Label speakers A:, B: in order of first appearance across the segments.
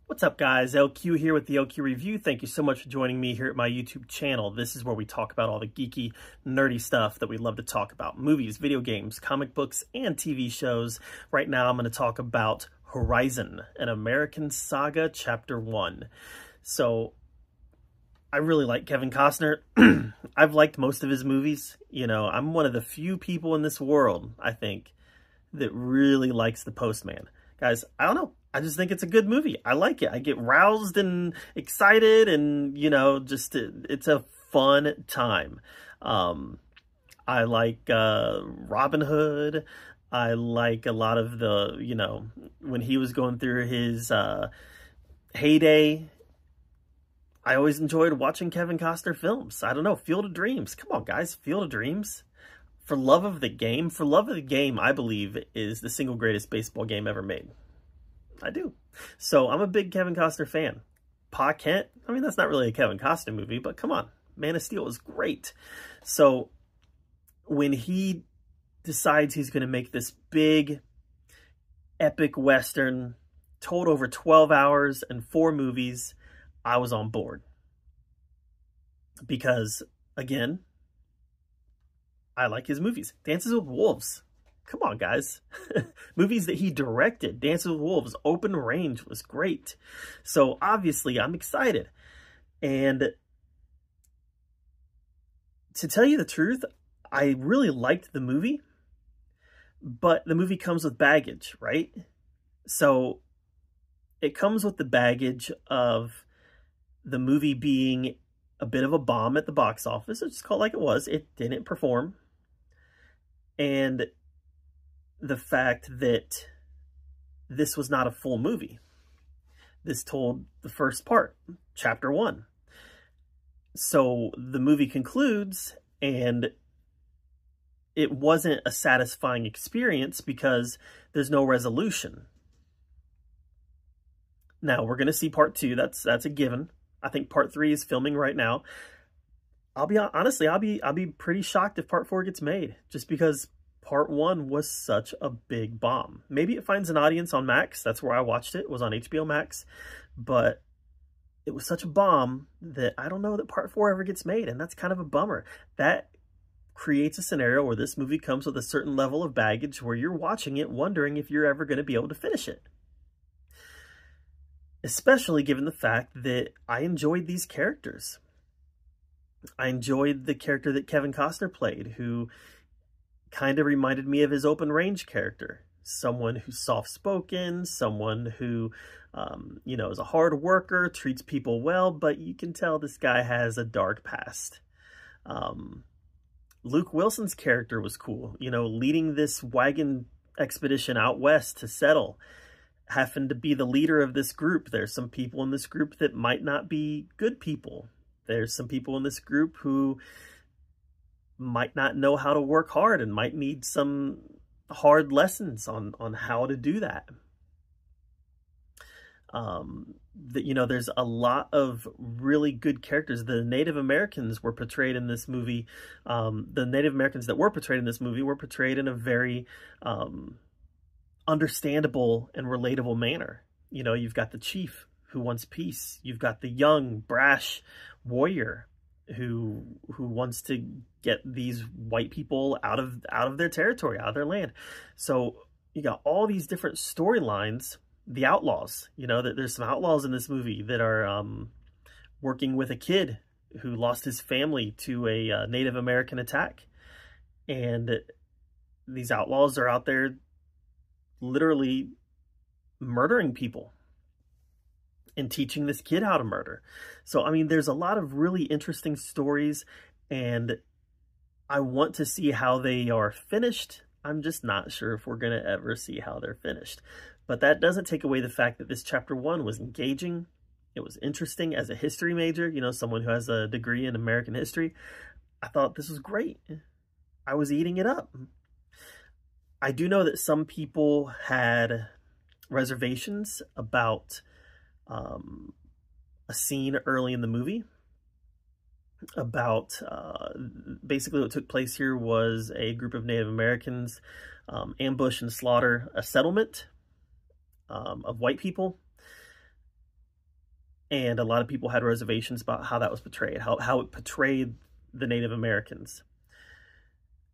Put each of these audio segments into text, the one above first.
A: What's up, guys? LQ here with the LQ Review. Thank you so much for joining me here at my YouTube channel. This is where we talk about all the geeky, nerdy stuff that we love to talk about. Movies, video games, comic books, and TV shows. Right now, I'm going to talk about Horizon, an American Saga Chapter 1. So, I really like Kevin Costner. I've liked most of his movies. You know, I'm one of the few people in this world, I think, that really likes The Postman. Guys, I don't know. I just think it's a good movie. I like it. I get roused and excited and, you know, just it's a fun time. I like Robin Hood. I like a lot of the, you know, when he was going through his heyday. I always enjoyed watching Kevin Costner films. I don't know, Field of Dreams. Come on, guys, Field of Dreams. For Love of the Game. For Love of the Game, I believe, is the single greatest baseball game ever made. I do. So I'm a big Kevin Costner fan. Pa Kent, I mean, that's not really a Kevin Costner movie, but come on. Man of Steel is great. So when he decides he's going to make this big, epic Western, told over 12 hours and 4 movies, I was on board. Because, again, I like his movies. Dances with Wolves. Come on, guys. Movies that he directed. Dances with Wolves, Open Range was great. So, obviously, I'm excited. And to tell you the truth, I really liked the movie. But the movie comes with baggage, right? So, it comes with the baggage of the movie being a bit of a bomb at the box office. Let's just call it like it was. It didn't perform. And the fact that this was not a full movie. This told the first part, chapter 1. So the movie concludes, and it wasn't a satisfying experience because there's no resolution. Now, we're going to see part 2. That's a given. I think part 3 is filming right now. I'll be pretty shocked if part 4 gets made, just because part 1 was such a big bomb. Maybe it finds an audience on Max. That's where I watched it. It was on HBO Max. But it was such a bomb that I don't know that part 4 ever gets made, and that's kind of a bummer. That creates a scenario where this movie comes with a certain level of baggage where you're watching it wondering if you're ever going to be able to finish it. Especially given the fact that I enjoyed these characters. I enjoyed the character that Kevin Costner played, who kind of reminded me of his Open Range character. Someone who's soft-spoken, someone who, you know, is a hard worker, treats people well, but you can tell this guy has a dark past. Luke Wilson's character was cool, you know, leading this wagon expedition out west to settle, having to be the leader of this group. There's some people in this group that might not be good people. There's some people in this group who might not know how to work hard and might need some hard lessons on how to do that. You know, there's a lot of really good characters. The Native Americans were portrayed in this movie. The Native Americans that were portrayed in this movie were portrayed in a very understandable and relatable manner. You know, you've got the chief who wants peace. You've got the young, brash warrior who wants to get these white people out of their territory, out of their land. So you got all these different storylines. The outlaws, you know, that there's some outlaws in this movie that are working with a kid who lost his family to a Native American attack. And these outlaws are out there literally murdering people and teaching this kid how to murder. So, I mean, there's a lot of really interesting stories, and I want to see how they are finished. I'm just not sure if we're going to ever see how they're finished. But that doesn't take away the fact that this chapter 1 was engaging. It was interesting as a history major, you know, someone who has a degree in American history. I thought this was great. I was eating it up. I do know that some people had reservations about a scene early in the movie about basically what took place here was a group of Native Americans ambush and slaughter a settlement of white people. And a lot of people had reservations about how that was portrayed, how it portrayed the Native Americans.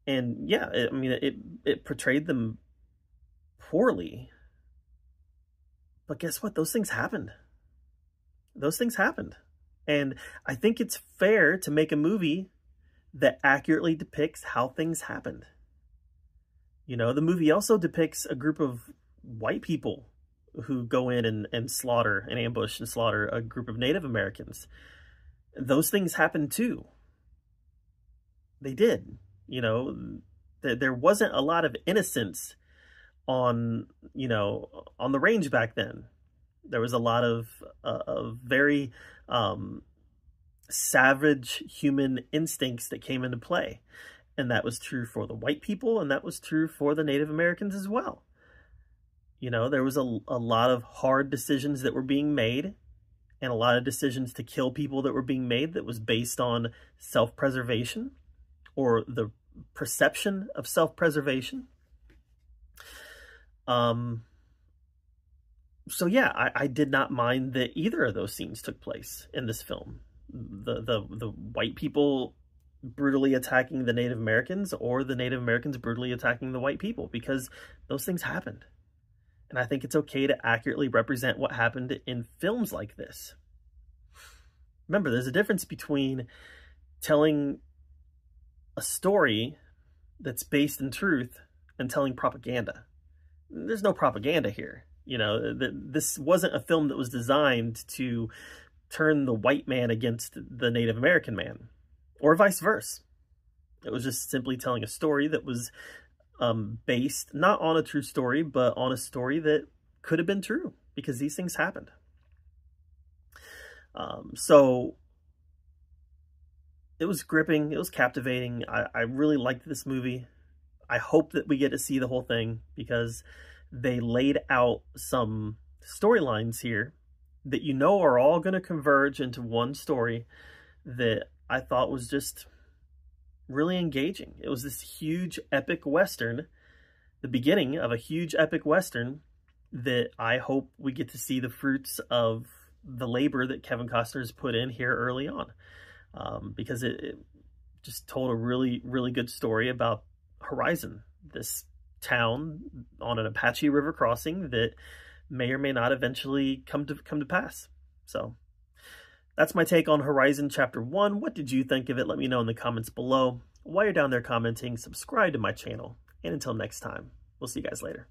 A: And yeah, I mean, it portrayed them poorly. But guess what? Those things happened. Those things happened. And I think it's fair to make a movie that accurately depicts how things happened. You know, the movie also depicts a group of white people who go in and slaughter and ambush and slaughter a group of Native Americans. Those things happened too. They did. You know, there wasn't a lot of innocence on, you know, on the range back then. There was a lot of very savage human instincts that came into play. And that was true for the white people, and that was true for the Native Americans as well. You know, there was a lot of hard decisions that were being made, and a lot of decisions to kill people that were being made that was based on self-preservation, or the perception of self-preservation. So yeah, I did not mind that either of those scenes took place in this film. The white people brutally attacking the Native Americans, or the Native Americans brutally attacking the white people, because those things happened. And I think it's okay to accurately represent what happened in films like this. Remember, there's a difference between telling a story that's based in truth and telling propaganda. There's no propaganda here. You know, this wasn't a film that was designed to turn the white man against the Native American man, or vice versa. It was just simply telling a story that was based not on a true story, but on a story that could have been true, because these things happened. So it was gripping. It was captivating. I really liked this movie. I hope that we get to see the whole thing, because they laid out some storylines here that you know are all going to converge into one story that I thought was just really engaging. It was this huge epic Western, the beginning of a huge epic Western that I hope we get to see the fruits of the labor that Kevin Costner has put in here early on. Because it just told a really, really good story about Horizon, this town on an Apache River crossing that may or may not eventually come to pass. So that's my take on Horizon Chapter 1. What did you think of it? Let me know in the comments below. While you're down there commenting, subscribe to my channel. And until next time, we'll see you guys later.